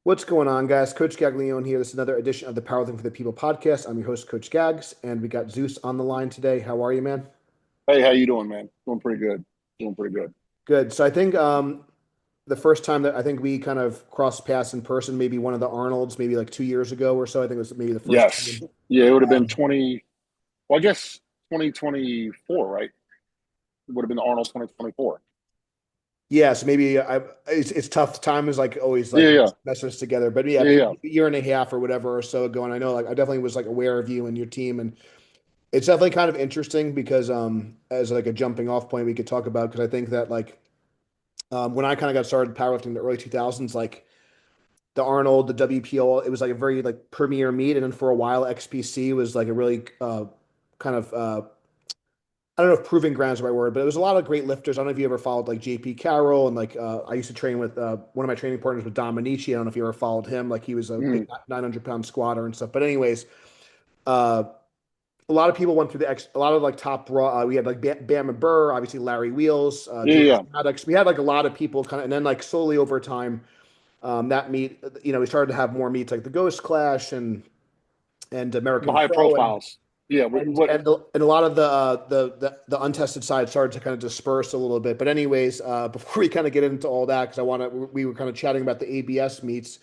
What's going on, guys? Coach Gaglione here. This is another edition of the Powerlifting for the People podcast. I'm your host, Coach Gags, and we got Zeus on the line today. How are you, man? Hey, how you doing, man? Doing pretty good. Doing pretty good. Good. So I think the first time that I think we kind of crossed paths in person, maybe one of the Arnolds, maybe like 2 years ago or so. I think it was maybe the first Yes. time. Yeah, it would have been Um, 20, well, I guess 2024, right? It would have been Arnold 2024. yeah, so maybe it's tough. Time is like always Yeah, like yeah. messing us together. But yeah, Yeah, maybe yeah. a year and a half or whatever or so ago. And I know like I definitely was like aware of you and your team, and it's definitely kind of interesting because as like a jumping off point we could talk about because I think that like when I kind of got started powerlifting in the early 2000s, like the Arnold, the WPO, it was like a very like premier meet. And then for a while, XPC was like a really kind of, I don't know if proving grounds is the right word, but it was a lot of great lifters. I don't know if you ever followed like JP Carroll and like I used to train with one of my training partners with Dominici. I don't know if you ever followed him. Like he was a big Mm. 900-pound squatter and stuff. But anyways, uh, a lot of people went through a lot of like top raw. We had like Bam and Burr, obviously Larry Wheels, Yeah, James yeah. Maddox. We had like a lot of people kind of, and then like slowly over time, that meet, we started to have more meets like the Ghost Clash and The American high Pro, profiles. Yeah, what and a lot of the untested side started to kind of disperse a little bit. But anyways, before we kind of get into all that, because we were kind of chatting about the ABS meets,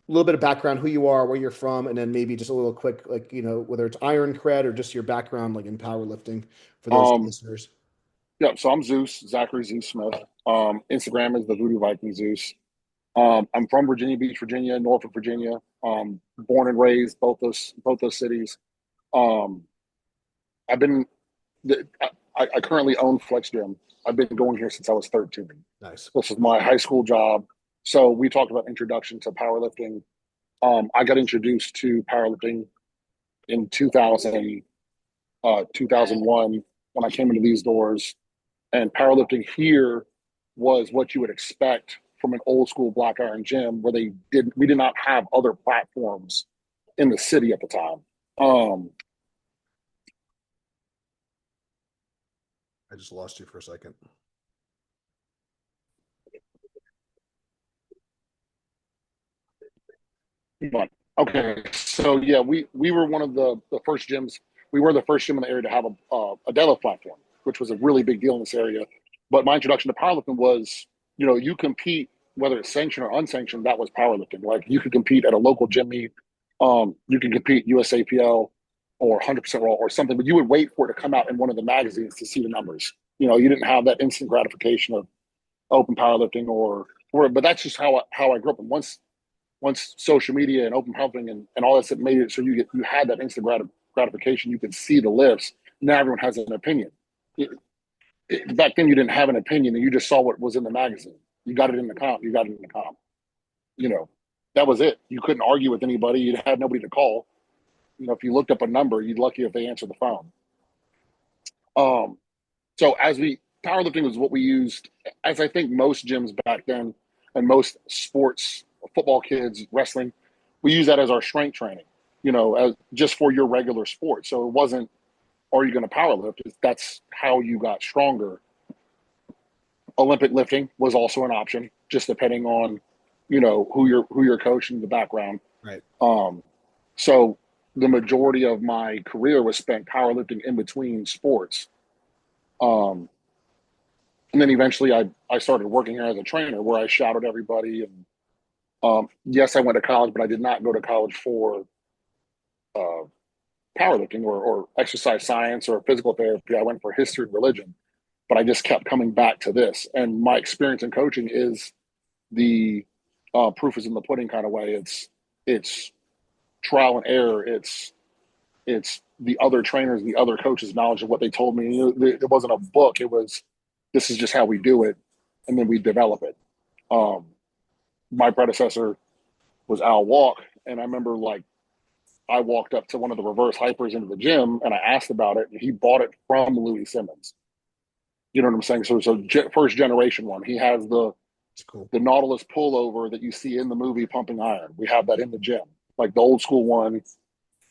a little bit of background, who you are, where you're from, and then maybe just a little quick, like, whether it's Iron Cred or just your background, like in powerlifting for those um listeners. yeah, so I'm Zeus, Zachary Zeus Smith. Instagram is the Voodoo Viking Zeus. I'm from Virginia Beach, Virginia, Norfolk, Virginia. Born and raised both those cities. Um, I've been I currently own Flex Gym. I've been going here since I was 13. Nice. This is my high school job. So we talked about introduction to powerlifting. I got introduced to powerlifting in 2001 when I came into these doors. And powerlifting here was what you would expect from an old school black iron gym where we did not have other platforms in the city at the time. Um, I just lost you for a second. But okay, so yeah, we were one of the first gyms. We were the first gym in the area to have a deadlift platform, which was a really big deal in this area. But my introduction to powerlifting was, you compete whether it's sanctioned or unsanctioned. That was powerlifting. Like you could compete at a local gym meet. You can compete USAPL or 100% raw or something, but you would wait for it to come out in one of the magazines to see the numbers. You didn't have that instant gratification of open powerlifting but that's just how I grew up. And once social media and open helping and all that stuff made it so you had that instant gratification, you could see the lifts. Now everyone has an opinion. Back then, you didn't have an opinion, and you just saw what was in the magazine. You got it in the comp. You got it in the comp. You know, that was it. You couldn't argue with anybody. You had nobody to call. If you looked up a number, you'd lucky if they answered the phone. Um, so as we powerlifting was what we used, as I think most gyms back then, and most sports, football kids, wrestling, we use that as our strength training. As just for your regular sport. So it wasn't, are you going to powerlift? That's how you got stronger. Olympic lifting was also an option, just depending on, who you're coaching, the background. Right. Um, so the majority of my career was spent powerlifting in between sports. Um, and then eventually I started working here as a trainer where I shadowed everybody. And yes, I went to college, but I did not go to college for uh, powerlifting or exercise science or physical therapy. I went for history and religion, but I just kept coming back to this. And my experience in coaching is the proof is in the pudding kind of way. It's trial and error. It's the other trainers, the other coaches' knowledge of what they told me. It wasn't a book. It was this is just how we do it, and then we develop it. Um, my predecessor was Al Walk, and I remember like I walked up to one of the reverse hypers into the gym and I asked about it, and he bought it from Louis Simmons. You know what I'm saying? So it's a first generation one. He has It's cool. the Nautilus pullover that you see in the movie Pumping Iron. We have that in the gym, like the old school one.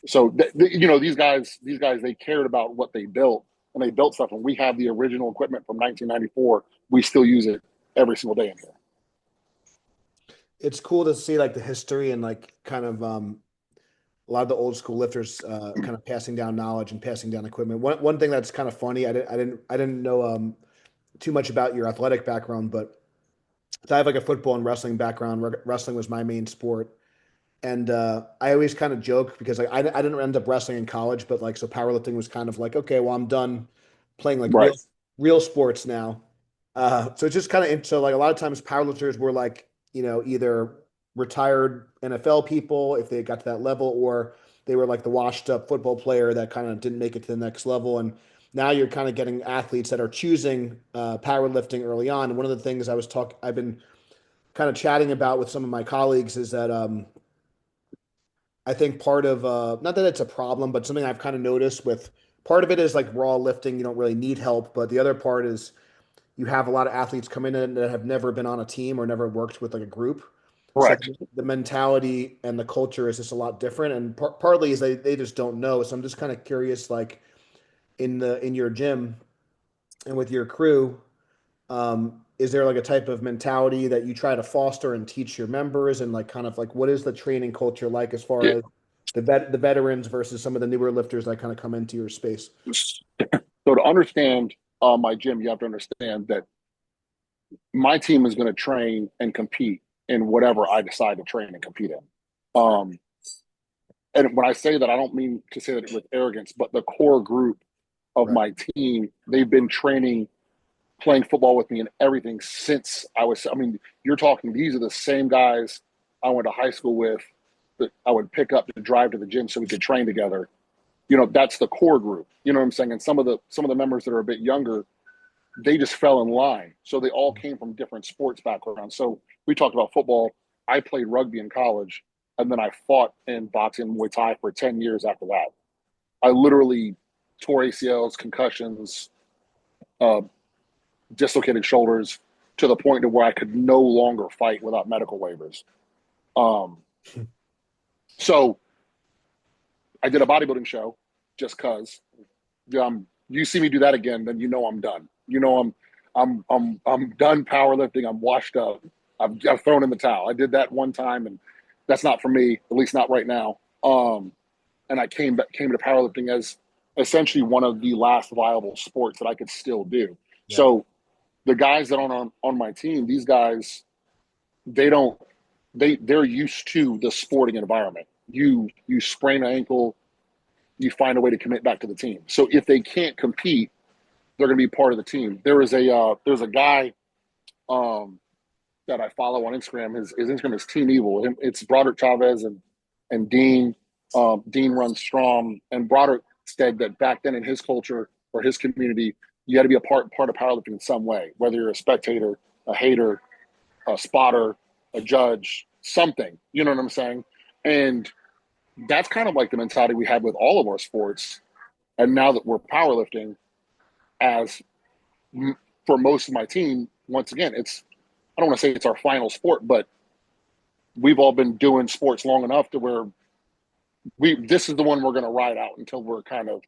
So these guys, they cared about what they built, and they built stuff. And we have the original equipment from 1994. We still use it every single day in here. it's cool to see like the history and like kind of a lot of the old school lifters kind of passing down knowledge and passing down equipment. One thing that's kind of funny, I didn't know too much about your athletic background, but I have like a football and wrestling background. Wrestling was my main sport. And I always kind of joke because like I didn't end up wrestling in college, but like so powerlifting was kind of like, okay, well I'm done playing like Right. real sports now. So it's just kind of so like a lot of times powerlifters were like, either retired NFL people if they got to that level, or they were like the washed up football player that kind of didn't make it to the next level. And now you're kind of getting athletes that are choosing powerlifting early on. And one of the things I've been kind of chatting about with some of my colleagues is that I think part of not that it's a problem, but something I've kind of noticed with part of it is like raw lifting, you don't really need help, but the other part is you have a lot of athletes come in that have never been on a team or never worked with like a group. So Correct. the mentality and the culture is just a lot different, and partly is they just don't know. So I'm just kind of curious, like in your gym and with your crew, is there like a type of mentality that you try to foster and teach your members, and like kind of like what is the training culture like as far Yeah. as the veterans versus some of the newer lifters that kind of come into your space? So to understand my gym, you have to understand that my team is going to train and compete in whatever I decide to train and compete in. And when I say that, I don't mean to say that with arrogance, but the core group of Right. my team, they've been training, playing football with me and everything since I was, I mean, you're talking, these are the same guys I went to high school with that I would pick up to drive to the gym so we could train together. That's the core group. You know what I'm saying? And some of the members that are a bit younger, they just fell in line. So they all came from different sports backgrounds. So we talked about football. I played rugby in college, and then I fought in boxing and Muay Thai for 10 years after that. I literally tore ACLs, concussions, uh, dislocated shoulders to the point to where I could no longer fight without medical waivers. Um, so I did a bodybuilding show just because. You see me do that again, then I'm done. I'm done powerlifting. I'm washed up. I've thrown in the towel. I did that one time, and that's not for me, at least not right now. And I came to powerlifting as essentially one of the last viable sports that I could still do. Yeah. So the guys that are on my team, these guys, they don't they're used to the sporting environment. You sprain an ankle, you find a way to commit back to the team. So if they can't compete, they're going to be part of the team. There's a guy that I follow on Instagram. His Instagram is Team Evil. It's Broderick Chavez and Dean. Dean runs Strom, and Broderick said that back then in his culture or his community, you had to be a part of powerlifting in some way, whether you're a spectator, a hater, a spotter, a judge, something. You know what I'm saying? And that's kind of like the mentality we had with all of our sports. And now that we're powerlifting, as for most of my team, once again, I don't want to say it's our final sport, but we've all been doing sports long enough to where this is the one we're going to ride out until we're kind of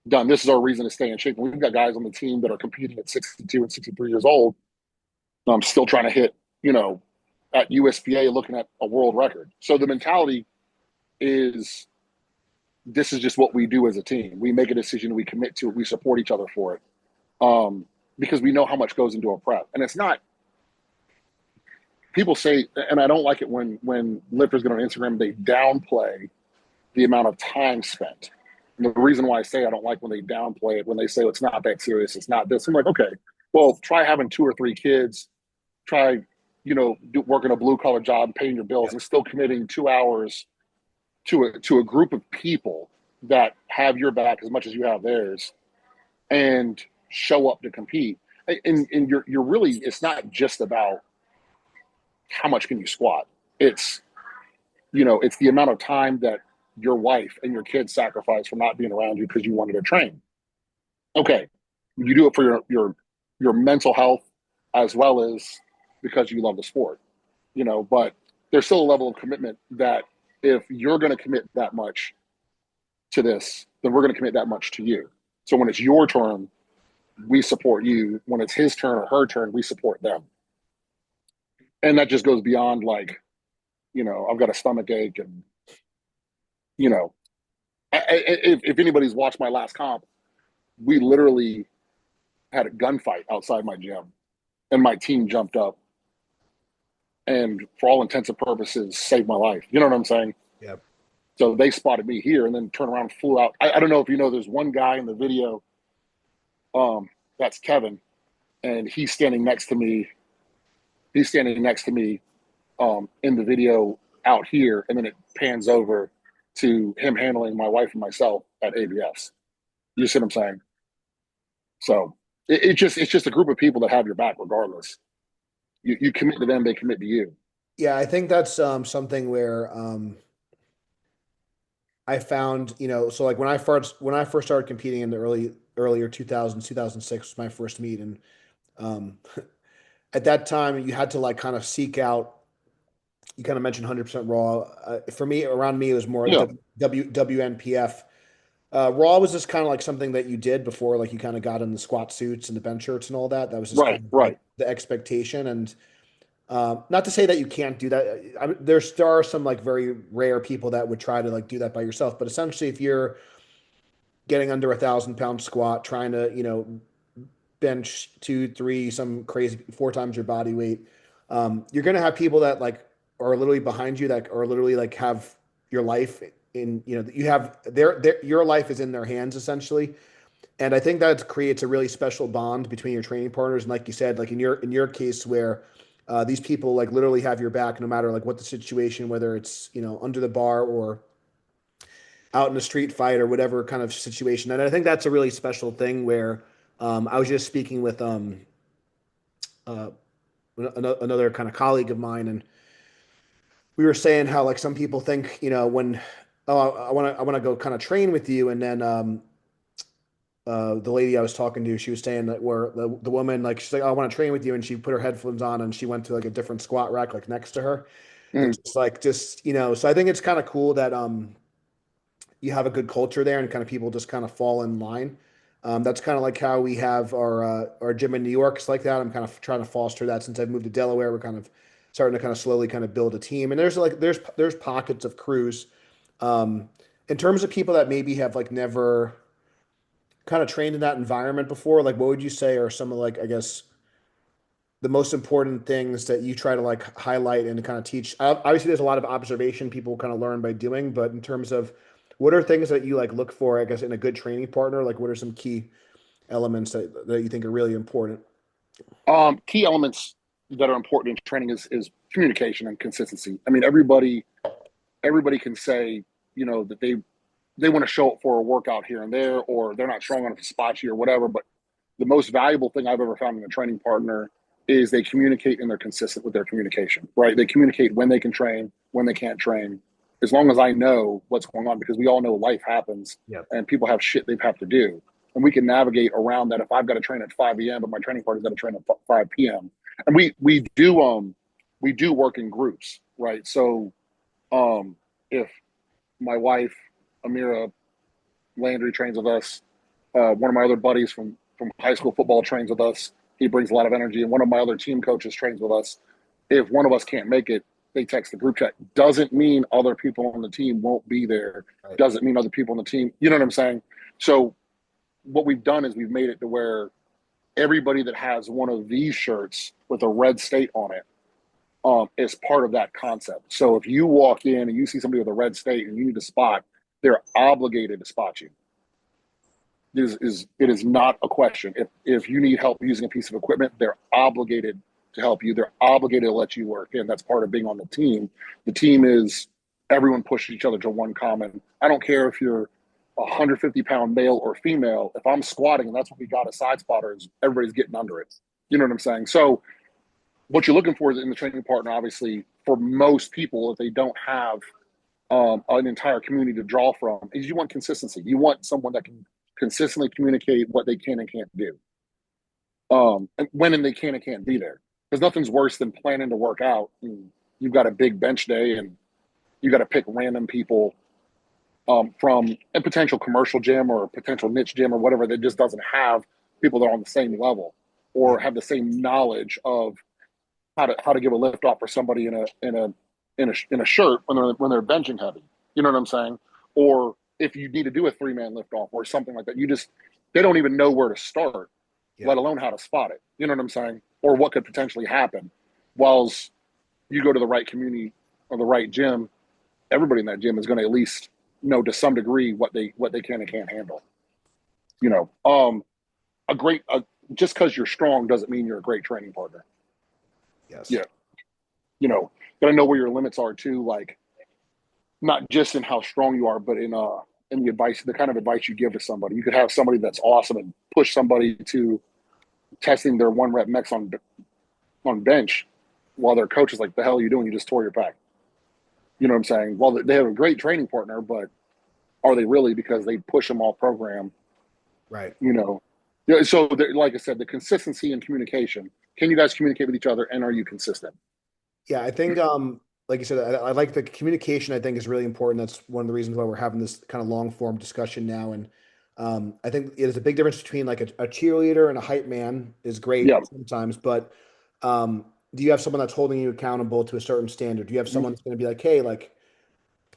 done. This is our reason to stay in shape. We've got guys on the team that are competing at 62 and 63 years old. I'm still trying to hit, at USPA looking at a world record. So the mentality is this is just what we do as a team. We make a decision, we commit to it, we support each other for it. Because we know how much goes into a prep. And it's not, people say, and I don't like it when lifters get on Instagram, they downplay the amount of time spent. And the reason why I say I don't like when they downplay it, when they say it's not that serious, it's not this. I'm like, okay, well, try having 2 or 3 kids, try, working a blue collar job, paying your bills, Yeah. and still committing 2 hours to a group of people that have your back as much as you have theirs, and show up to compete. And you're really, it's not just about how much can you squat. It's it's the amount of time that your wife and your kids sacrifice for not being around you because you wanted to train. Okay, you do it for your mental health as well as because you love the sport. But there's still a level of commitment that if you're going to commit that much to this, then we're going to commit that much to you. So when it's your turn, we support you. When it's his turn or her turn, we support them. And that just goes beyond like I've got a stomach ache, and you know, if anybody's watched my last comp, we literally had a gunfight outside my gym, and my team jumped up and, for all intents and purposes, saved my life. You know what I'm saying? Yeah. So they spotted me here, and then turned around and flew out. I don't know if you know, there's one guy in the video, that's Kevin, and he's standing next to me. He's standing next to me in the video out here, and then it pans over to him handling my wife and myself at ABS. You see what I'm saying? So it's just a group of people that have your back regardless. You commit to them, they commit to you. Yeah, I think that's something where I found, so like when I first started competing in the earlier 2000s, 2006 was my first meet, and um, at that time you had to like kind of seek out. You kind of mentioned 100% raw. For me, around me, it was more Yeah, WNPF. Raw was just kind of like something that you did before, like you kind of got in the squat suits and the bench shirts and all that. That was just right, kind of like right. the expectation. And not to say that you can't do that. There are some like very rare people that would try to like do that by yourself. But essentially, if you're getting under 1,000 pound squat, trying to, bench two, three, some crazy four times your body weight, you're gonna have people that like are literally behind you that are literally like have your life in, you have your life is in their hands essentially. And I think that creates a really special bond between your training partners. And like you said, like in your case where these people like literally have your back no matter like what the situation, whether it's under the bar or out in a street fight or whatever kind of situation. And I think that's a really special thing where I was just speaking with uh, another kind of colleague of mine, and we were saying how like some people think, when oh I want to go kind of train with you, and then the lady I was talking to, she was saying that where the woman like she's like, oh, I want to train with you, and she put her headphones on and she went to like a different squat rack like next to her. Mm. It's just like so I think it's kind of cool that you have a good culture there and kind of people just kind of fall in line. That's kind of like how we have our gym in New York. It's like that. I'm kind of trying to foster that since I've moved to Delaware. We're kind of starting to kind of slowly kind of build a team. And there's pockets of crews. Um, in terms of people that maybe have like never kind of trained in that environment before, like what would you say are some of like I guess the most important things that you try to like highlight and kind of teach? Obviously, there's a lot of observation people kind of learn by doing, but in terms of what are things that you like look for, I guess, in a good training partner? Like, what are some key elements that you think are really important? Key elements that are important in training is communication and consistency. I mean, everybody can say, that they want to show up for a workout here and there, or they're not strong enough to spot you or whatever. But the most valuable thing I've ever found in a training partner is they communicate and they're consistent with their communication, right? They communicate when they can train, when they can't train, as long as I know what's going on, because we all know life happens Yeah. and people have shit they have to do. And we can navigate around that. If I've got to train at 5 a.m., but my training partner's got to train at 5 p.m. And we do work in groups, right? So if my wife, Amira Landry, trains with us, one of my other buddies from high school football trains with us. He brings a lot of energy, and one of my other team coaches trains with us. If one of us can't make it, they text the group chat. Doesn't mean other people on the team won't be there. Right. Doesn't mean other people on the team. You know what I'm saying? So what we've done is we've made it to where everybody that has one of these shirts with a red state on it is part of that concept. So if you walk in and you see somebody with a red state and you need a spot, they're obligated to spot you. It is not a question. If you need help using a piece of equipment, they're obligated to help you. They're obligated to let you work in. That's part of being on the team. The team is everyone pushes each other to one common. I don't care if you're a 150-pound male or female. If I'm squatting and that's what we got as side spotters, everybody's getting under it. You know what I'm saying? So what you're looking for is in the training partner, obviously, for most people, if they don't have an entire community to draw from, is you want consistency. You want someone that can consistently communicate what they can and can't do, and when they can and can't be there. Because nothing's worse than planning to work out and you've got a big bench day and you got to pick random people from a potential commercial gym or a potential niche gym or whatever that just doesn't have people that are on the same level or Yeah. have the same knowledge of how to give a lift off for somebody in in a shirt when they're benching heavy. You know what I'm saying? Or if you need to do a 3-man lift off or something like that, they don't even know where to start, Yeah. let alone how to spot it. You know what I'm saying? Or what could potentially happen. Whilst you go to the right community or the right gym, everybody in that gym is going to at least know to some degree what they can and can't handle. You know, a great just because you're strong doesn't mean you're a great training partner. Yes. Yeah, you know, gotta know where your limits are too. Like not just in how strong you are, but in the advice, the kind of advice you give to somebody. You could have somebody that's awesome and push somebody to testing their 1 rep max on bench, while their coach is like, "The hell are you doing? You just tore your back." You know what I'm saying? Well, they have a great training partner, but are they really? Because they push them all program. Right. You know, yeah. So, like I said, the consistency and communication. Can you guys communicate with each other, and are you consistent? Yeah, I think like you said, I like the communication. I think is really important. That's one of the reasons why we're having this kind of long form discussion now. And I think it is a big difference between like a cheerleader and a hype man is great Yeah. sometimes, but do you have someone that's holding you accountable to a certain standard? Do you have someone that's going to be like, hey, like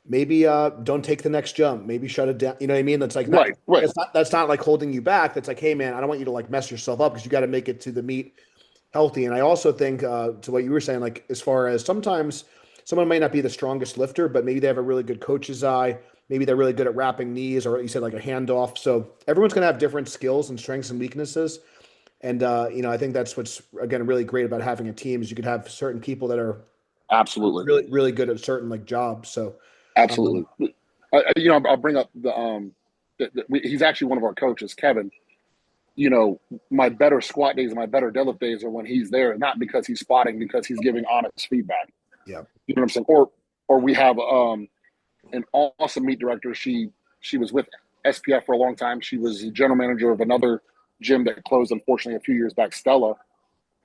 maybe don't take the next jump, maybe shut it down. You know what I mean? That's like not Right. Right. that's not like holding you back. That's like, hey man, I don't want you to like mess yourself up because you got to make it to the meet healthy. And I also think to what you were saying, like as far as sometimes someone might not be the strongest lifter, but maybe they have a really good coach's eye. Maybe they're really good at wrapping knees, or you said like a handoff. So everyone's going to have different skills and strengths and weaknesses. And I think that's what's again really great about having a team is you could have certain people that are Absolutely. really really good at certain like jobs. So um, Absolutely. I'll bring up he's actually one of our coaches, Kevin. My better squat days and my better deadlift days are when he's there, not because he's spotting, because he's giving honest feedback. yeah, You know what I'm saying? Or we have an awesome meet director. She was with SPF for a long time. She was the general manager of another gym that closed, unfortunately, a few years back, Stella.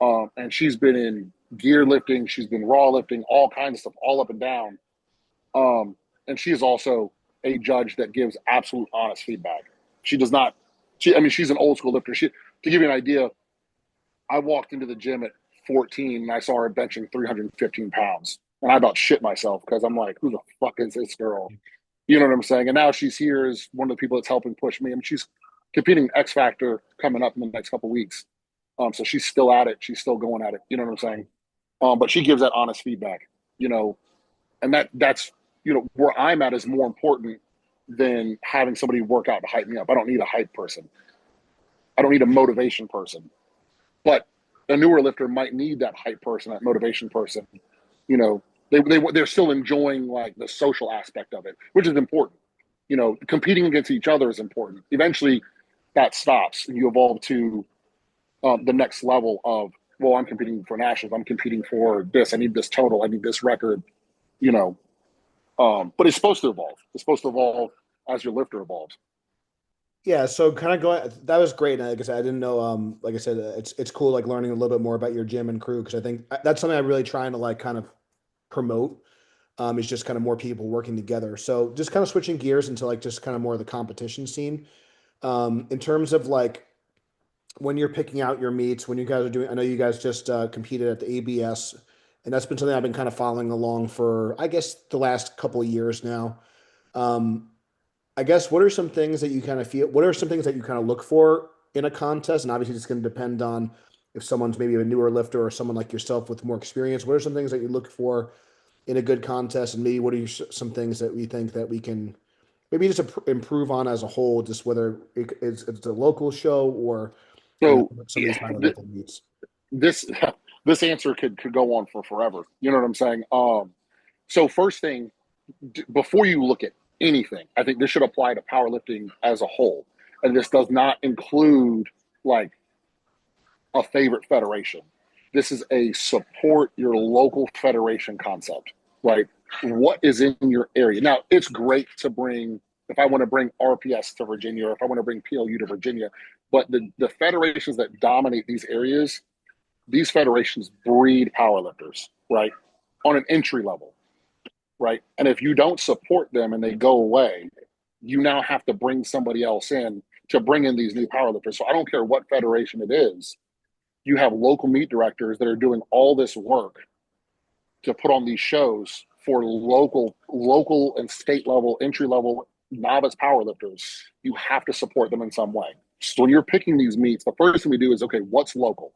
And she's been in gear lifting, she's been raw lifting, all kinds of stuff, all up and down. And she is also a judge that gives absolute honest feedback. She does not. She's an old school lifter. To give you an idea, I walked into the gym at 14 and I saw her benching 315 pounds, and I about shit myself because I'm like, who the fuck is this girl? You know what I'm saying? And now she's here as one of the people that's helping push me. I mean, she's competing X Factor coming up in the next couple of weeks. So she's still at it. She's still going at it. You know what I'm saying? But she gives that honest feedback. You know, and that's where I'm at is more important than having somebody work out to hype me up. I don't need a hype person. I don't need a motivation person. But a newer lifter might need that hype person, that motivation person. You know, they're still enjoying like the social aspect of it, which is important. Competing against each other is important. Eventually, that stops, and you evolve to the next level of, well, I'm competing for nationals. I'm competing for this. I need this total. I need this record. You know, but it's supposed to evolve. It's supposed to evolve as your lifter evolves. yeah. So kind of going that was great. And like I said, I didn't know. Like I said, it's cool like learning a little bit more about your gym and crew because I think that's something I'm really trying to like kind of promote. Is just kind of more people working together. So just kind of switching gears into like just kind of more of the competition scene. In terms of like when you're picking out your meets, when you guys are doing, I know you guys just competed at the ABS, and that's been something I've been kind of following along for, I guess, the last couple of years now. Um, I guess what are some things that you kind of feel, what are some things that you kind of look for in a contest? And obviously, it's going to depend on if someone's maybe a newer lifter or someone like yourself with more experience. What are some things that you look for in a good contest? And maybe what are some things that we think that we can maybe just improve on as a whole, just whether it's a local show or So some of these yeah, higher level meets. this this answer could go on for forever. You know what I'm saying? So first thing, before you look at anything, I think this should apply to powerlifting as a whole, and this does not include like a favorite federation. This is a support your local federation concept, right? What is in your area? Now, it's great to bring, if I want to bring RPS to Virginia, or if I want to bring PLU to Virginia, but the federations that dominate these areas, these federations breed powerlifters, right? On an entry level, right? And if you don't support them and they go away, you now have to bring somebody else in to bring in these new powerlifters. So I don't care what federation it is, you have local meet directors that are doing all this work to put on these shows for local and state level, entry level novice powerlifters, you have to support them in some way. So when you're picking these meets, the first thing we do is, okay, what's local?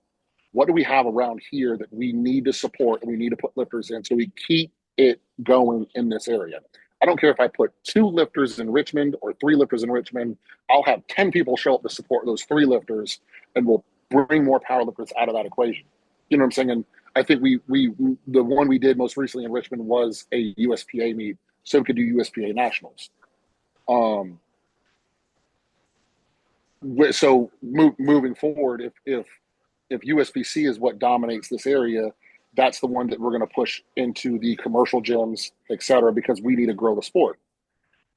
What do we have around here that we need to support and we need to put lifters in so we keep it going in this area? I don't care if I put 2 lifters in Richmond or 3 lifters in Richmond. I'll have 10 people show up to support those 3 lifters, and we'll bring more powerlifters out of that equation. You know what I'm saying? And I think we the one we did most recently in Richmond was a USPA meet, so we could do USPA nationals. Um, so moving forward, if USPC is what dominates this area, that's the one that we're going to push into the commercial gyms, et cetera, because we need to grow the sport.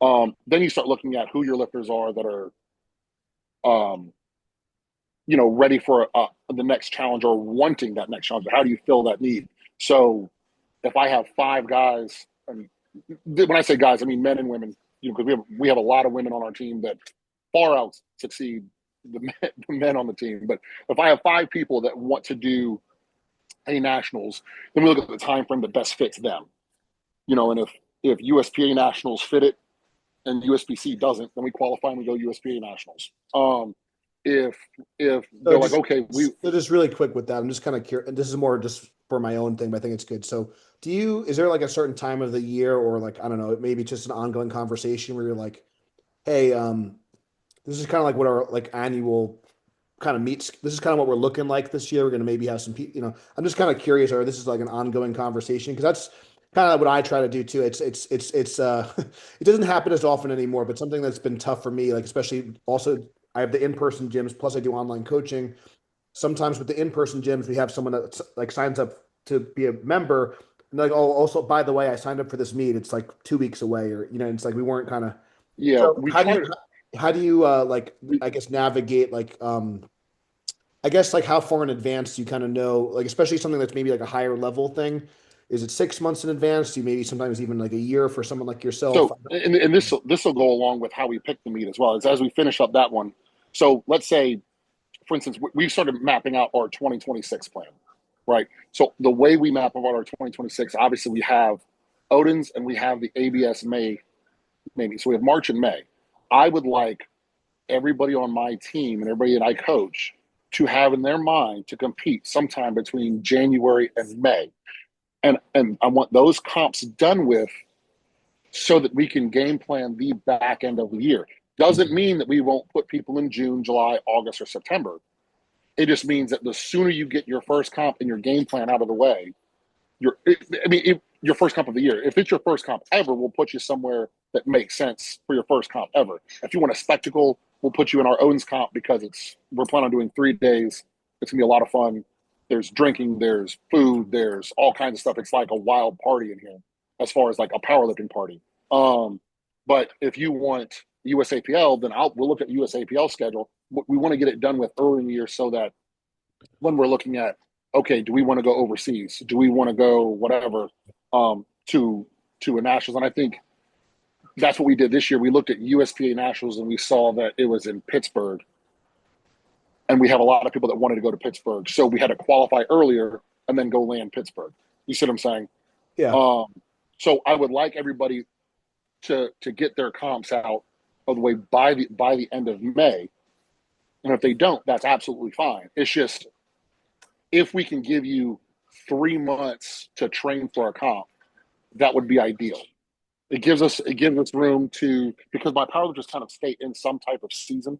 Then you start looking at who your lifters are that are, um, ready for the next challenge or wanting that next challenge. How do you fill that need? So if I have 5 guys, and when I say guys, I mean men and women, because we have a lot of women on our team that far out succeed the men on the team. But if I have 5 people that want to do a nationals, then we look at the time frame that best fits them. And if USPA nationals fit it and USPC doesn't, then we qualify and we go USPA nationals. If So they're like, okay, just really quick with that, I'm just kind of curious, and this is more just for my own thing, but I think it's good. So is there like a certain time of the year or like, I don't know, maybe just an ongoing conversation where you're like, hey, this is kind of like what our like annual kind of meets. This is kind of what we're looking like this year. We're going to maybe have some, I'm just kind of curious, or this is like an ongoing conversation because that's kind of what I try to do too. It doesn't happen as often anymore, but something that's been tough for me, like especially also I have the in-person gyms, plus I do online coaching. Sometimes with the in-person gyms, we have someone that like signs up to be a member. And like, oh, also, by the way, I signed up for this meet. It's like 2 weeks away, or it's like we weren't kind of. yeah, So we try to. how do you like We, I guess navigate like I guess like how far in advance do you kind of know like especially something that's maybe like a higher level thing? Is it 6 months in advance? Do you maybe sometimes even like a year for someone like yourself? so, and this will go along with how we pick the meet as well. As we finish up that one. So let's say, for instance, we started mapping out our 2026 plan, right? So the way we map out our 2026, obviously we have Odin's and we have the ABS May, maybe. So we have March and May. I would like everybody on my team and everybody that I coach to have in their mind to compete sometime between January and May. And I want those comps done with so that we can game plan the back end of the year. Doesn't mean that we won't put people in June, July, August, or September. It just means that the sooner you get your first comp and your game plan out of the way, your first comp of the year. If it's your first comp ever, we'll put you somewhere that makes sense for your first comp ever. If you want a spectacle, we'll put you in our Owens comp because we're planning on doing 3 days. It's gonna be a lot of fun. There's drinking, there's food, there's all kinds of stuff. It's like a wild party in here, as far as like a powerlifting party. But if you want USAPL, then we'll look at USAPL schedule. We want to get it done with early in the year so that when we're looking at, okay, do we want to go overseas? Do we want to go whatever to a nationals? And I think that's what we did this year. We looked at USPA nationals and we saw that it was in Pittsburgh, and we have a lot of people that wanted to go to Pittsburgh, so we had to qualify earlier and then go land Pittsburgh. You see what I'm saying? Yeah. Um, so I would like everybody to get their comps out of the way by the end of May. And if they don't, that's absolutely fine. It's just if we can give you 3 months to train for a comp, that would be ideal. It gives us room to, because my powerlifters kind of stay in some type of season.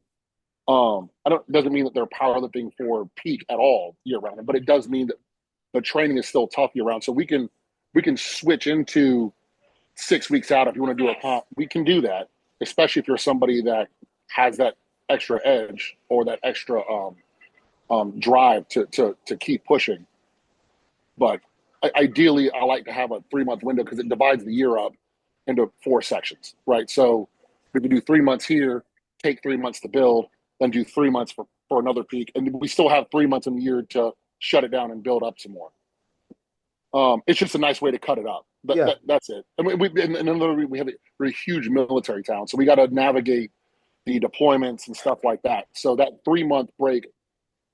Doesn't mean that they're powerlifting for peak at all year round, but it does mean that the training is still tough year round. So we can switch into 6 weeks out. If you want to do a comp, we can do that, especially if you're somebody that has that extra edge or that extra drive to keep pushing. But ideally, I like to have a 3 month window because it divides the year up into 4 sections, right? So we can do 3 months here, take 3 months to build, then do 3 months for another peak, and we still have 3 months in the year to shut it down and build up some more. It's just a nice way to cut it up. Yeah. That's it. And we have we're a huge military town, so we got to navigate the deployments and stuff like that. So that 3 month break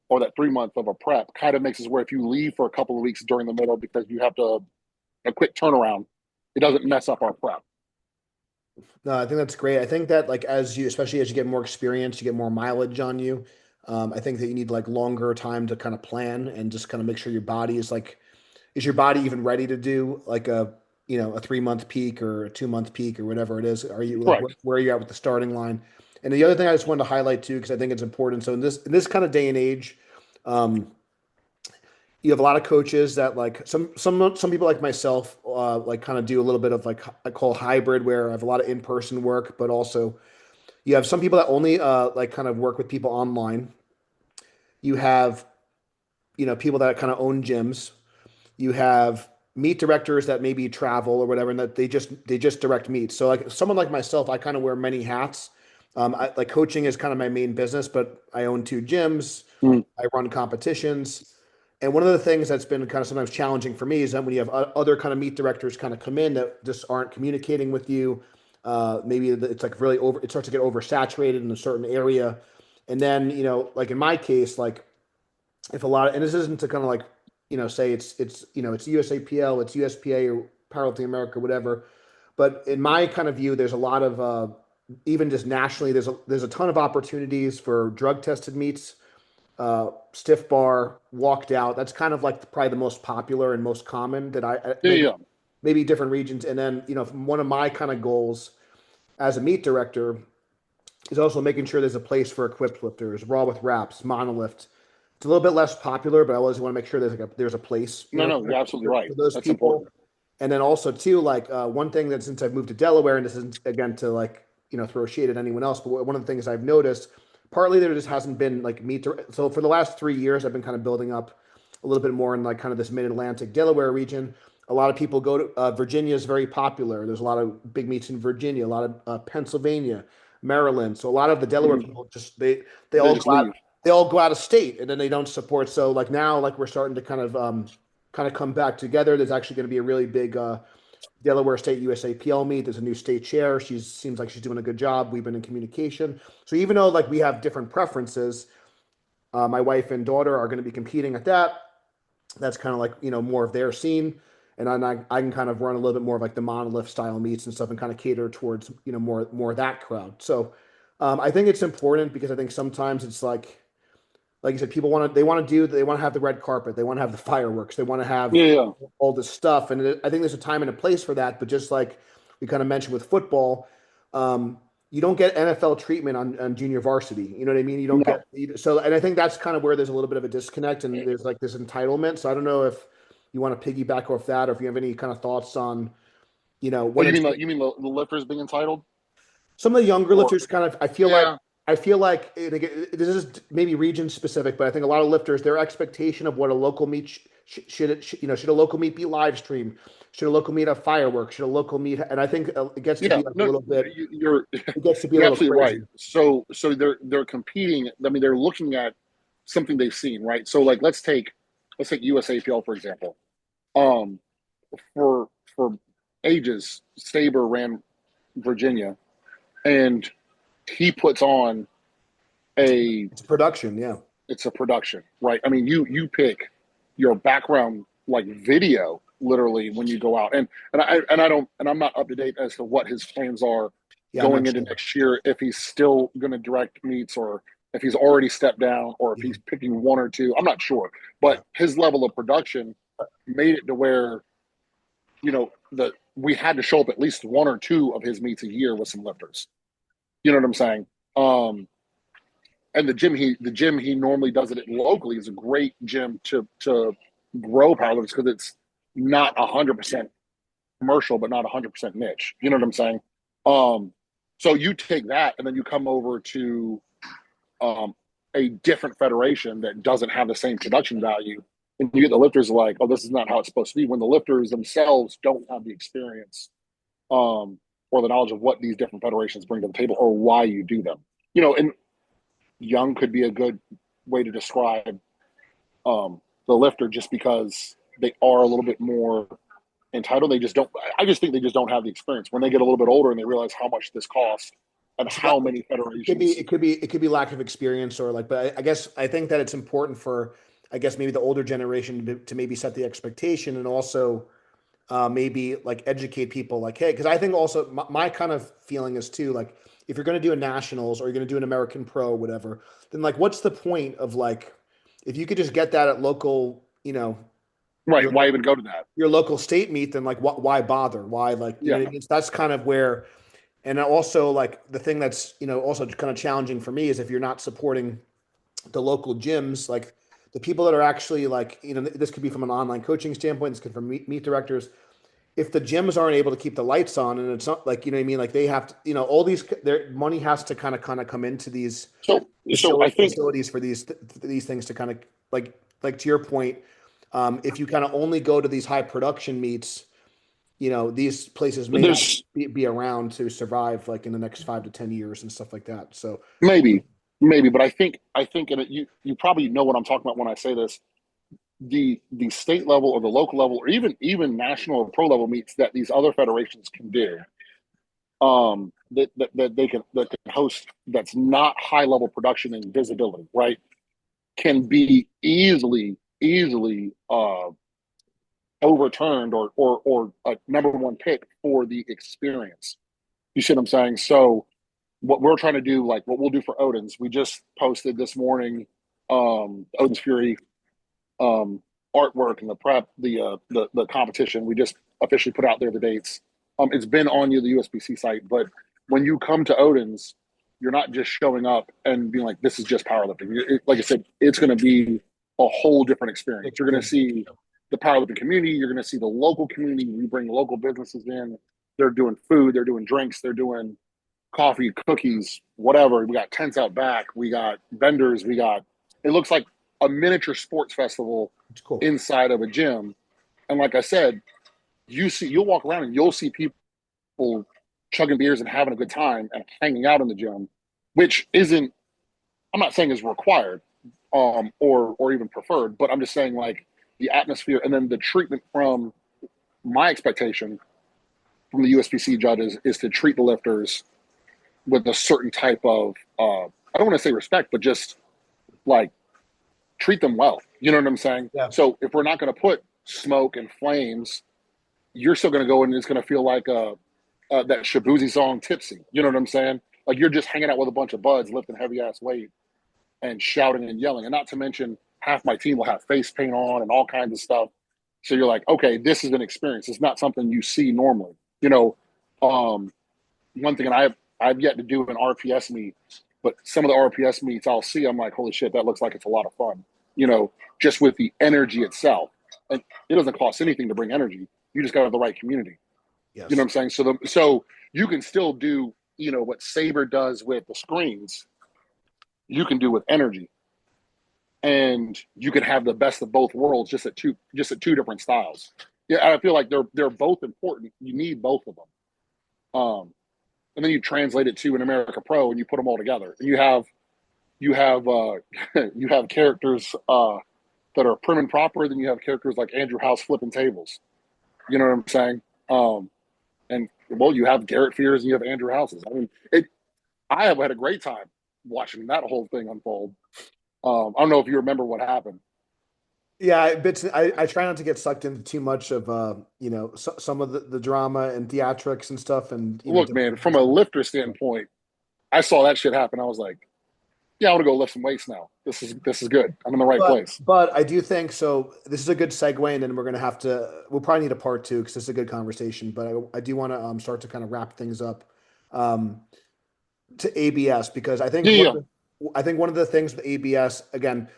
or that 3 month of a prep kind of makes us where if you leave for a couple of weeks during the middle because you have a quick turnaround, it doesn't mess up our prep. No, I think that's great. I think that like as you, especially as you get more experience, you get more mileage on you. I think that you need like longer time to kind of plan and just kind of make sure your body is like, is your body even ready to do like a, a 3 month peak or a 2 month peak or whatever it is? Are you like Correct. where are you at with the starting line? And the other thing I just wanted to highlight too, because I think it's important. So in this kind of day and age, um, you have a lot of coaches that like some people like myself like kind of do a little bit of like I call hybrid where I have a lot of in-person work, but also you have some people that only like kind of work with people online. You have, people that kind of own gyms. You have meet directors that maybe travel or whatever, and that they just direct meets. So like someone like myself, I kind of wear many hats. Like coaching is kind of my main business, but I own two gyms. Mm. I run competitions. And one of the things that's been kind of sometimes challenging for me is that when you have other kind of meet directors kind of come in that just aren't communicating with you, maybe it's like really it starts to get oversaturated in a certain area. And then, like in my case, like if a lot of, and this isn't to kind of like, say it's USAPL, it's USPA or Powerlifting America, whatever. But in my kind of view, there's a lot of, even just nationally, there's a ton of opportunities for drug tested meets, stiff bar, walked out. That's kind of like probably the most popular and most common that Yeah, maybe yeah. maybe different regions. And then, one of my kind of goals as a meet director is also making sure there's a place for equipped lifters, raw with wraps, monolift. It's a little bit less popular, but I always want to make sure there's a place, No, no, you're absolutely right. for those That's people. important. And then also too, like one thing that since I've moved to Delaware, and this isn't again to like throw shade at anyone else, but one of the things I've noticed, partly there just hasn't been like meet. So for the last 3 years, I've been kind of building up a little bit more in like kind of this Mid-Atlantic Delaware region. A lot of people go to Virginia is very popular. There's a lot of big meets in Virginia, a lot of Pennsylvania, Maryland. So a lot of the Delaware Mhm. people just they They all just go out leave. they all go out of state and then they don't support. So like now like we're starting to kind of come back together. There's actually going to be a really big Delaware State USAPL meet. There's a new state chair. She seems like she's doing a good job. We've been in communication. So even though like we have different preferences, my wife and daughter are going to be competing at that. That's kind of like more of their scene, and I can kind of run a little bit more of like the monolith style meets and stuff, and kind of cater towards more of that crowd. So I think it's important because I think sometimes it's like you said, people they want to have the red carpet, they want to have the fireworks, they want to have Yeah, yeah, all this stuff, and I think there's a time and a place for that. But just like we kind of mentioned with football, you don't get NFL treatment on junior varsity. You know what I mean? You don't get no. so, and I think that's kind of where there's a little bit of a disconnect, and there's like this entitlement. So I don't know if you want to piggyback off that, or if you have any kind of thoughts on Oh, when it's you mean the lifters being entitled? some of the younger Or lifters kind of yeah, I feel like this is maybe region specific, but I think a lot of lifters their expectation of what a local meet should it should a local meet be live streamed, should a local meet have fireworks, should a local meet, and I think it gets to yeah. be like a No, little bit you're it gets to be a you're little absolutely right. crazy. So they're competing. I mean, they're looking at something they've seen, right? So like let's take USAPL for example. Um, for ages, Saber ran Virginia, and he puts on a It's production, yeah. it's a production, right? I mean, you pick your background like video literally when you go out, and I'm not up to date as to what his plans are Yeah, I'm going not into sure. next year. If he's still going to direct meets, or if he's already stepped down, or if Yeah, he's picking one or two, I'm not sure. yeah. But his level of production made it to where that we had to show up at least one or two of his meets a year with some lifters. You know what I'm saying? Um, and the gym he normally does it at locally is a great gym to grow powerlifters because it's not 100% commercial, but not 100% niche. You know what I'm saying? Um, so you take that and then you come over to um, a different federation that doesn't have the same production value, and you get the lifters like, oh, this is not how it's supposed to be. When the lifters themselves don't have the experience or the knowledge of what these different federations bring to the table or why you do them. And young could be a good way to describe the lifter just because they are a little bit more entitled. They just don't. I just think they just don't have the experience. When they get a little bit older and they realize how much this costs and It's how like many it could be federations. lack of experience or like, but I guess I think that it's important for I guess maybe the older generation to maybe set the expectation and also maybe like educate people like, hey, because I think also my kind of feeling is too like if you're going to do a nationals or you're going to do an American Pro or whatever, then like what's the point of like if you could just get that at local, Right. your Why even go to that? your local state meet, then like why bother? Why like you know Yeah. what I mean? So that's kind of where, and also like the thing that's also kind of challenging for me is if you're not supporting the local gyms, like the people that are actually like this could be from an online coaching standpoint, this could from meet directors. If the gyms aren't able to keep the lights on, and it's not like what I mean, like they have to, all these their money has to kind of come into these So I think facilities for these things to kind of like to your point. If you kind of only go to these high production meets, these places may not there's be around to survive like in the next 5 to 10 years and stuff like that. So maybe, maybe, but I think, and you probably know what I'm talking about when I say this. The state level or the local level or even national or pro level meets that these other federations can do, that they can host, that's not high level production and visibility, right, can be easily overturned or a number one pick for the experience. You see what I'm saying? So what we're trying to do, like what we'll do for Odin's, we just posted this morning, Odin's Fury, um, artwork and the prep, the competition. We just officially put out there the dates. It's been on the USBC site, but when you come to Odin's, you're not just showing up and being like, "This is just powerlifting." Like I said, it's going to be a whole different experience. You're going to see the powerlifting community. You're going to see the local community. We bring local businesses in. They're doing food. They're doing drinks. They're doing coffee, cookies, whatever. We got tents out back. We got vendors. We got. It looks like a miniature sports festival it's cool. inside of a gym. And like I said, you'll walk around and you'll see people chugging beers and having a good time and hanging out in the gym, which isn't, I'm not saying is required, or even preferred, but I'm just saying like the atmosphere and then the treatment from my expectation from the USPC judges is to treat the lifters with a certain type of I don't want to say respect, but just like treat them well. You know what I'm saying? Yeah. So if we're not going to put smoke and flames, you're still going to go and it's going to feel like that Shabuzi song "Tipsy." You know what I'm saying? Like you're just hanging out with a bunch of buds lifting heavy ass weight and shouting and yelling, and not to mention half my team will have face paint on and all kinds of stuff. So you're like, okay, this is an experience. It's not something you see normally. Um, one thing, and I've yet to do an RPS meet, but some of the RPS meets I'll see, I'm like, holy shit, that looks like it's a lot of fun. Just with the energy itself, and it doesn't cost anything to bring energy. You just got to have the right community. You know what Yes. I'm saying? So you can still do what Saber does with the screens. You can do with energy, and you can have the best of both worlds just at two different styles. Yeah, I feel like they're both important. You need both of them. And then you translate it to an America Pro and you put them all together. And you have you have characters that are prim and proper. Then you have characters like Andrew House flipping tables. You know what I'm saying? And well, you have Garrett Fears and you have Andrew Houses. I mean, it. I have had a great time watching that whole thing unfold. I don't know if you remember what happened. Yeah, bits. I try not to get sucked into too much of some of the drama and theatrics and stuff, and Look, man, different from things. a lifter standpoint, I saw that shit happen. I was like, yeah, I want to go lift some weights now. This is good. I'm in the right place. But I do think so. This is a good segue, and then we're gonna have to. We'll probably need a part two because this is a good conversation. But I do want to start to kind of wrap things up um, to ABS because Yeah, yeah. I think one of the things with ABS again,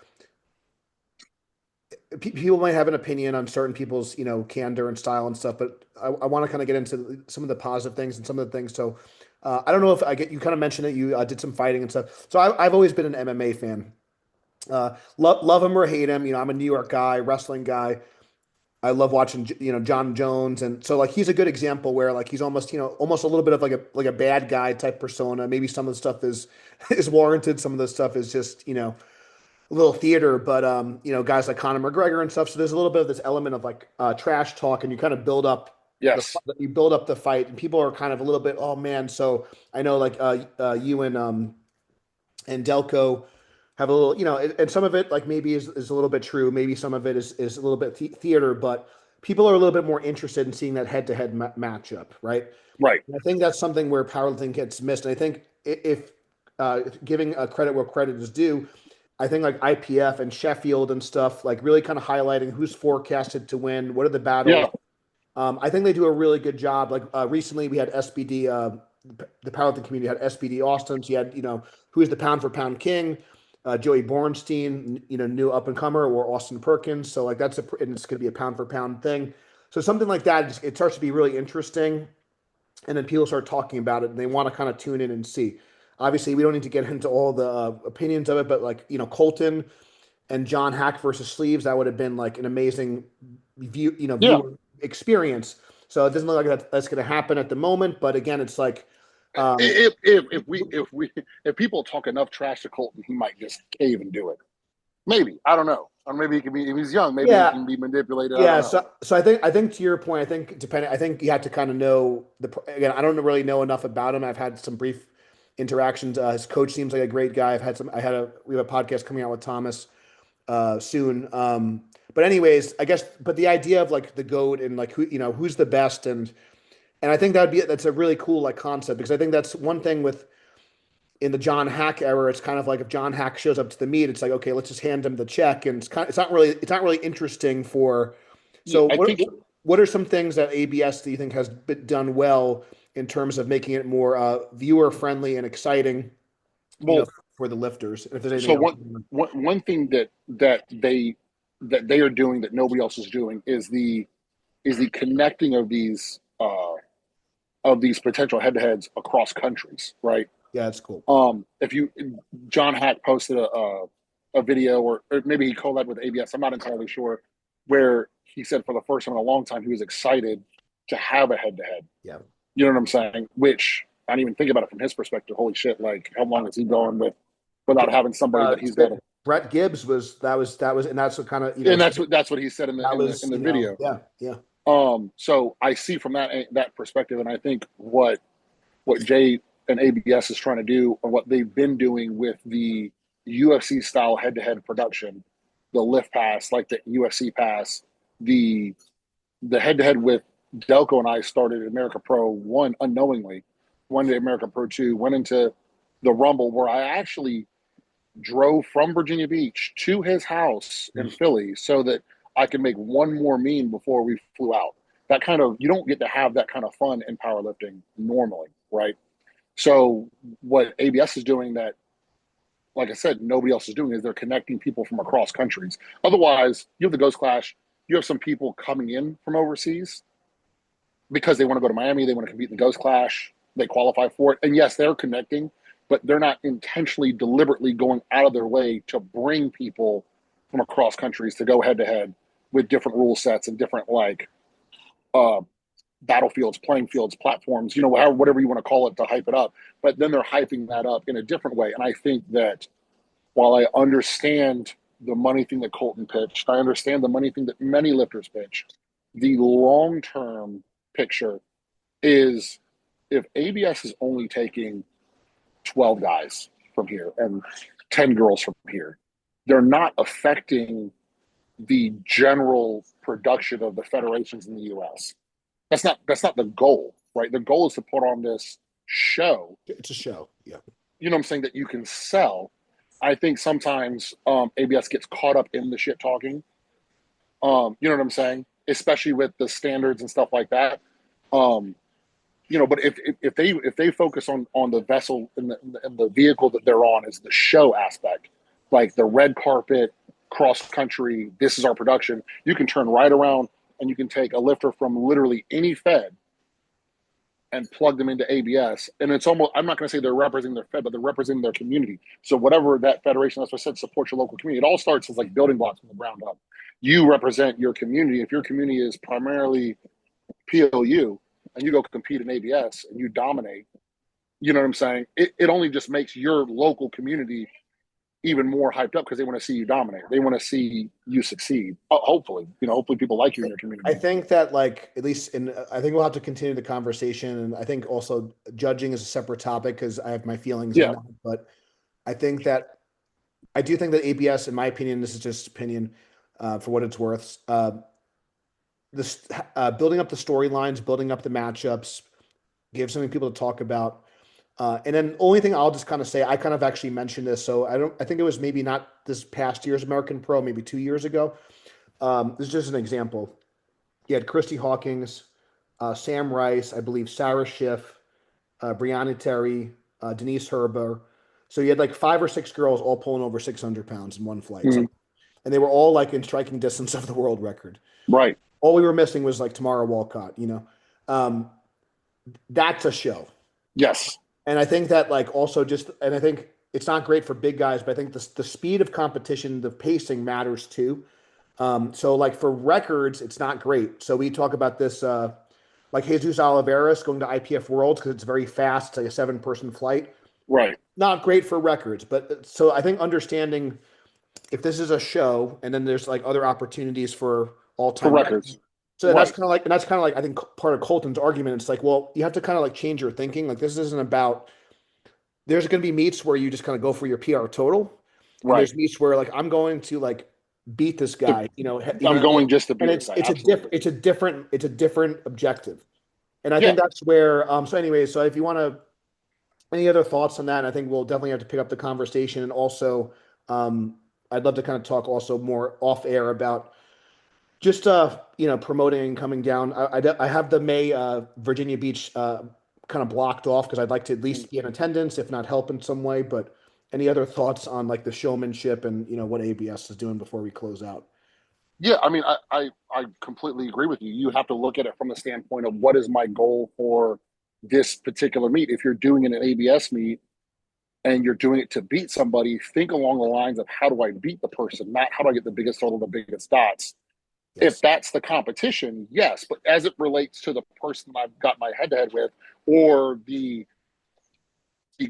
people might have an opinion on certain people's candor and style and stuff, but I want to kind of get into some of the positive things and some of the things. So I don't know if I get you kind of mentioned it. You did some fighting and stuff. So I've always been an MMA fan. Love him or hate him. I'm a New York guy, wrestling guy. I love watching, John Jones, and so like he's a good example where like he's almost, almost a little bit of like a bad guy type persona. Maybe some of the stuff is is warranted. Some of the stuff is just, a little theater. But guys like Conor McGregor and stuff. So there's a little bit of this element of like trash talk, and you kind of Yes. you build up the fight, and people are kind of a little bit, oh man. So I know like you and Delco have a little, and some of it like maybe is a little bit true. Maybe some of it is a little bit theater, but people are a little bit more interested in seeing that head-to-head matchup, right? Right. And I think that's something where powerlifting gets missed. And I think if giving credit where credit is due, I think like IPF and Sheffield and stuff, like really kind of highlighting who's forecasted to win, what are the battles. Yeah. I think they do a really good job. Like recently, we had SBD, the powerlifting community had SBD Austin. So you had, who is the pound for pound king? Joey Bornstein, new up and comer, or Austin Perkins. So like and it's going to be a pound for pound thing. So something like that, it starts to be really interesting, and then people start talking about it, and they want to kind of tune in and see. Obviously, we don't need to get into all the opinions of it, but like Colton and John Hack versus Sleeves, that would have been like an amazing Yeah. viewer experience. So it doesn't look like that's going to happen at the moment, but again, it's like, um, If people talk enough trash to Colton, he might just cave and do it. Maybe, I don't know. Or maybe he can be, if he's young, maybe he yeah, can be manipulated. I don't yeah. know. So I think to your point, I think you have to kind of know again. I don't really know enough about him. I've had some brief interactions. His coach seems like a great guy. We have a podcast coming out with Thomas soon. But anyways, I guess, but the idea of like the GOAT and like who's the best, and I think that's a really cool like concept, because I think that's one thing with in the John Hack era. It's kind of like if John Hack shows up to the meet, it's like, okay, let's just hand him the check, and it's not really interesting for. Yeah, So I think. what are some things that ABS do you think has been done well in terms of making it more viewer friendly and exciting, you know, Well, for the lifters? And if there's anything so else. one thing that they are doing that nobody else is doing is the connecting of these potential head to heads across countries, right? Yeah, that's cool. If you John Hack posted a video, or maybe he collabed with ABS. I'm not entirely sure, where he said for the first time in a long time he was excited to have a head to head. Yeah. You know what I'm saying? Which I didn't even think about it from his perspective. Holy shit! Like, how long is he going without having somebody that he's got to? Brett Gibbs was, and that's what kind of And that's what he said in the that was in the video. yeah, yeah. So I see from that perspective, and I think what Jay and ABS is trying to do, or what they've been doing with the UFC style head to head production, the lift pass, like the UFC pass, the head to head with Delco and I started at America Pro 1 unknowingly, went to America Pro 2, went into the Rumble, where I actually drove from Virginia Beach to his house in Philly so that I could make one more mean before we flew out. That kind of, you don't get to have that kind of fun in powerlifting normally, right? So what ABS is doing that, like I said, nobody else is doing, is they're connecting people from across countries. Otherwise, you have the Ghost Clash, you have some people coming in from overseas because they want to go to Miami, they want to compete in the Ghost Clash, they qualify for it. And yes, they're connecting, but they're not intentionally, deliberately going out of their way to bring people from across countries to go head to head with different rule sets and different uh, battlefields, playing fields, platforms, whatever you want to call it to hype it up. But then they're hyping that up in a different way. And I think that while I understand the money thing that Colton pitched, I understand the money thing that many lifters pitch, the long term picture is, if ABS is only taking 12 guys from here and 10 girls from here, they're not affecting the general production of the federations in the US. That's not the goal, right? The goal is to put on this show. It's a show. Yeah. You know what I'm saying, that you can sell. I think sometimes ABS gets caught up in the shit talking. You know what I'm saying? Especially with the standards and stuff like that. But if they focus on the vessel and the vehicle that they're on is the show aspect, like the red carpet, cross country, this is our production. You can turn right around and you can take a lifter from literally any fed and plug them into ABS. And it's almost, I'm not going to say they're representing their fed, but they're representing their community. So whatever that federation, that's what I said, support your local community. It all starts as like building blocks from the ground up. You represent your community. If your community is primarily PLU and you go compete in ABS and you dominate, you know what I'm saying? It only just makes your local community even more hyped up because they want to see you dominate. They want to see you succeed. Hopefully, hopefully people like you in your community. I think that like at least I think we'll have to continue the conversation, and I think also judging is a separate topic because I have my feelings on Yeah. that. But I do think that ABS, in my opinion, this is just opinion, for what it's worth, this building up the storylines, building up the matchups, give something people to talk about. And then only thing I'll just kind of say, I kind of actually mentioned this, so I think it was maybe not this past year's American Pro, maybe 2 years ago. This is just an example. You had Christy Hawkins, Sam Rice, I believe Sarah Schiff, Brianna Terry, Denise Herber. So you had like 5 or 6 girls all pulling over 600 pounds in one flight. It's Mhm. like, and they were all like in striking distance of the world record. Right. All we were missing was like Tamara Walcott, you know. Um, that's a show. Yes. And I think that like also just, and I think it's not great for big guys, but I think the speed of competition, the pacing matters too. So like for records, it's not great. So we talk about this, like Jesus Oliveras going to IPF Worlds because it's very fast, it's like a 7-person flight. Right. Not great for records, but so I think understanding if this is a show and then there's like other opportunities for For all-time records. records. So Right. that's kind of like I think part of Colton's argument. It's like, well, you have to kind of like change your thinking. Like this isn't about there's going to be meets where you just kind of go for your PR total, and Right. there's meets where like I'm going to like beat this To, guy, you I'm know, going just to and beat this guy. Absolutely. it's a different objective, and I Yeah. think that's where so anyways, so if you want to any other thoughts on that, I think we'll definitely have to pick up the conversation, and also I'd love to kind of talk also more off air about just promoting and coming down. I have the May Virginia Beach kind of blocked off because I'd like to at least be in attendance, if not help in some way. But any other thoughts on like the showmanship and what ABS is doing before we close out? Yeah, I mean, I completely agree with you. You have to look at it from the standpoint of what is my goal for this particular meet. If you're doing an ABS meet and you're doing it to beat somebody, think along the lines of how do I beat the person, not how do I get the biggest total, the biggest dots. If Yes. that's the competition, yes. But as it relates to the person I've got my head to head with, or the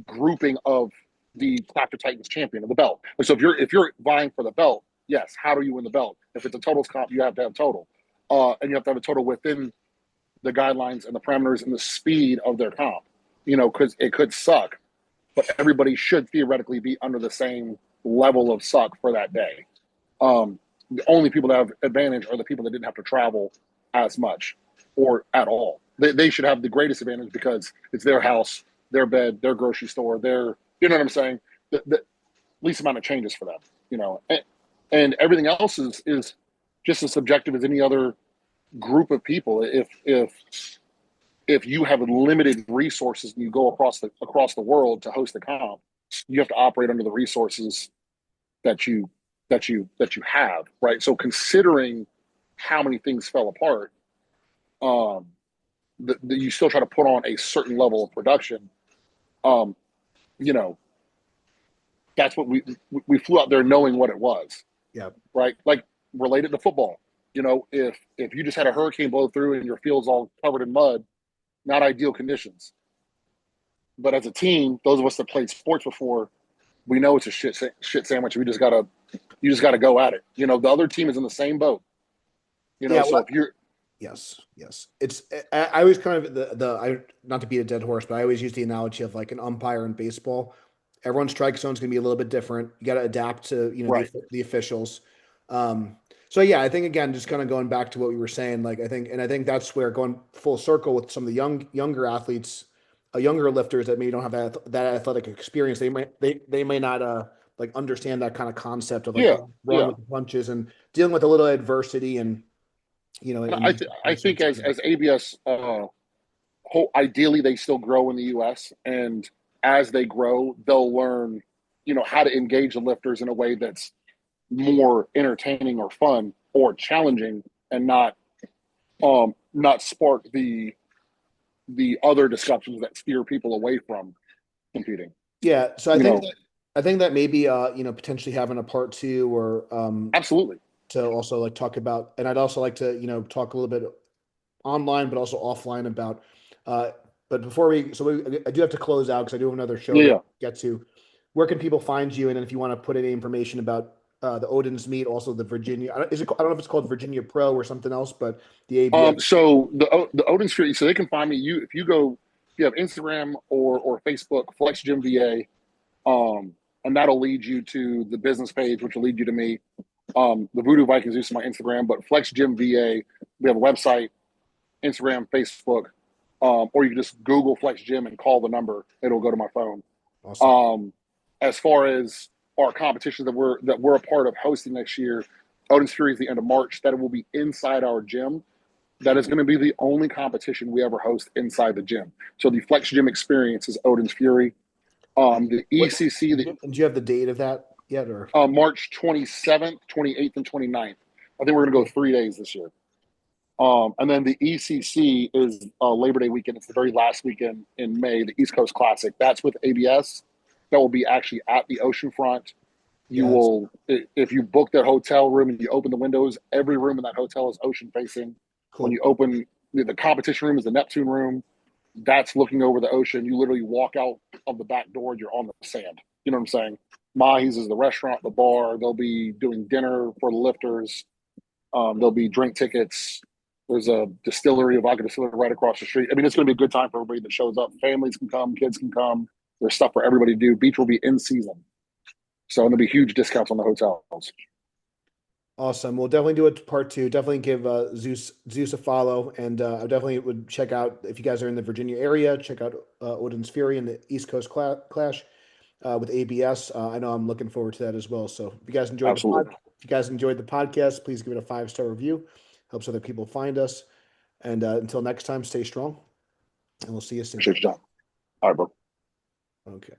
grouping of the Clapper Titans champion of the belt. So if you're vying for the belt, yes, how do you win the belt? If it's a totals comp, you have to have total, and you have to have a total within the guidelines and the parameters and the speed of their comp. Because it could suck, but everybody should theoretically be under the same level of suck for that day. The only people that have advantage are the people that didn't have to travel as much or at all. They should have the greatest advantage because it's their house, their bed, their grocery store, their, you know what I'm saying? The least amount of changes for them, and everything else is just as subjective as any other group of people. If you have limited resources and you go across the world to host a comp, you have to operate under the resources that you have, right? So considering how many things fell apart, um, you still try to put on a certain level of production. Um, you know, that's what we flew out there knowing what it was, Yeah. right? Like related to football. If you just had a hurricane blow through and your field's all covered in mud, not ideal conditions. But as a team, those of us that played sports before, we know it's a shit sandwich. You just gotta go at it. The other team is in the same boat. Yeah. So Well, if you're yes. Yes. It's I always kind of the I not to beat a dead horse, but I always use the analogy of like an umpire in baseball. Everyone's strike zone is going to be a little bit different. You got to adapt to right, the officials. Um, so yeah, I think again, just kind of going back to what we were saying, like I think that's where going full circle with some of the younger athletes, younger lifters that maybe don't have that athletic experience. They may not like understand that kind of concept of like yeah, rolling yeah. with the punches and dealing with a little adversity and And in I these th- I think situations. as ABS, ideally they still grow in the U.S. and as they grow, they'll learn, how to engage the lifters in a way that's more entertaining or fun or challenging, and not spark the other discussions that steer people away from competing. Yeah, so You know, I think that maybe potentially having a part two or absolutely. to also like talk about, and I'd also like to talk a little bit online but also offline about uh but before I do have to close out because I do have another show Yeah, to yeah. get to. Where can people find you? And then if you want to put any information about the Odin's meet, also the Virginia, I don't know if it's called Virginia Pro or something else, but the ABS. So the Odin Street, so they can find me. If you have Instagram or Facebook, Flex Gym VA, and that'll lead you to the business page, which will lead you to me. The Voodoo Vikings Zeus is my Instagram, but Flex Gym VA, we have a website, Instagram, Facebook, or you can just Google Flex Gym and call the number. It'll go to my phone. Awesome. Um, as far as our competitions that we're a part of hosting next year, Odin's Fury is the end of March. That it will be inside our gym. That is going to be the only competition we ever host inside the gym. So the Flex Gym experience is Odin's Fury. The What, ECC, the do you have the date of that yet, or? March 27th, 28th, and 29th. I think we're going to go 3 days this year. And then the ECC is Labor Day weekend. It's the very last weekend in May, the East Coast Classic. That's with ABS. That will be actually at the oceanfront. You Yeah, that's will, if you book their hotel room and you open the windows, every room in that hotel is ocean facing. When cool. you open the competition room is the Neptune room. That's looking over the ocean. You literally walk out of the back door and you're on the sand. You know what I'm saying? Mahi's is the restaurant, the bar. They'll be doing dinner for the lifters. There'll be drink tickets. There's a distillery, a vodka distillery right across the street. I mean, it's going to be a good time for everybody that shows up. Families can come, kids can come. There's stuff for everybody to do. Beach will be in season. So there'll be huge discounts on the hotels. Awesome. We'll definitely do it part two. Definitely give Zeus a follow, and I definitely would check out if you guys are in the Virginia area. Check out Odin's Fury and the East Coast Clash with ABS. I know I'm looking forward to that as well. So Absolutely. if you guys enjoyed the podcast, please give it a 5-star review. Helps other people find us. And until next time, stay strong, and we'll see you soon. Appreciate your time. All right, bro. Okay.